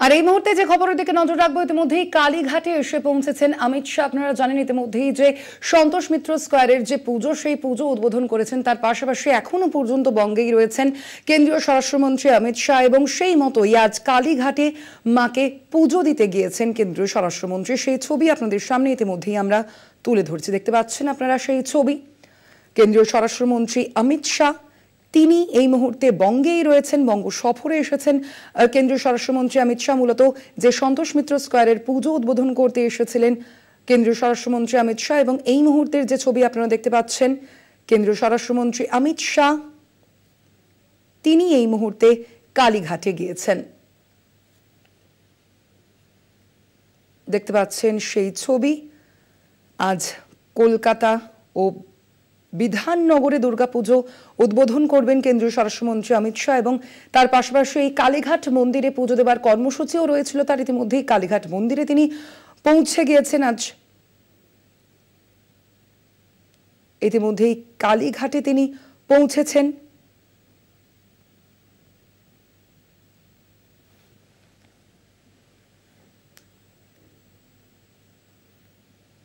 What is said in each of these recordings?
আর এই মুহূর্তে যে খবরের দিকে নজর রাখবো, ইতিমধ্যেই কালীঘাটে এসে পৌঁছেছেন অমিত শাহ। আপনারা জানেন ইতিমধ্যেই যে সন্তোষ মিত্র স্কোয়ারের যে পুজো, সেই পুজো উদ্বোধন করেছেন। তার পাশাপাশি এখনো পর্যন্ত বঙ্গেই রয়েছেন কেন্দ্রীয় স্বরাষ্ট্রমন্ত্রী অমিত শাহ, এবং সেই মতোই আজ কালীঘাটে মাকে পুজো দিতে গিয়েছেন কেন্দ্রীয় স্বরাষ্ট্রমন্ত্রী। সেই ছবি আপনাদের সামনে ইতিমধ্যেই আমরা তুলে ধরছি, দেখতে পাচ্ছেন আপনারা সেই ছবি। কেন্দ্রীয় স্বরাষ্ট্রমন্ত্রী অমিত শাহ তিনি এই মুহূর্তে বঙ্গেই রয়েছেন, বঙ্গ সফরে এসেছেন। কেন্দ্রীয় স্বরাষ্ট্রমন্ত্রী অমিত শাহ মূলত যে সন্তোষ মিত্র স্কোয়ারের পুজো উদ্বোধন করতে এসেছিলেন কেন্দ্রীয় স্বরাষ্ট্রমন্ত্রী অমিত শাহ, এবং এই মুহূর্তের যে ছবি আপনারা দেখতে পাচ্ছেন, কেন্দ্রীয় স্বরাষ্ট্রমন্ত্রী অমিত শাহ তিনি এই মুহূর্তে কালীঘাটে গিয়েছেন। দেখতে পাচ্ছেন সেই ছবি। আজ কলকাতা ও বিধাননগরে দুর্গাপুজো উদ্বোধন করবেন কেন্দ্রীয় স্বরাষ্ট্রমন্ত্রী অমিত শাহ, এবং তার পাশাপাশি এই কালীঘাট মন্দিরে পুজো দেবার কর্মসূচিও রয়েছিল তার। ইতিমধ্যেই কালীঘাট মন্দিরে তিনি পৌঁছে গিয়েছেন। আজ ইতিমধ্যেই কালীঘাটে তিনি পৌঁছেছেন।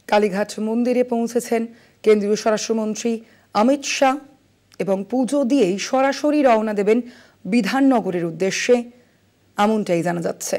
কালীঘাট মন্দিরে পৌঁছেছেন কেন্দ্রীয় স্বরাষ্ট্রমন্ত্রী অমিত শাহ, এবং পুজো দিয়েই সরাসরি রওনা দেবেন বিধাননগরের উদ্দেশ্যে, এমনটাই জানা যাচ্ছে।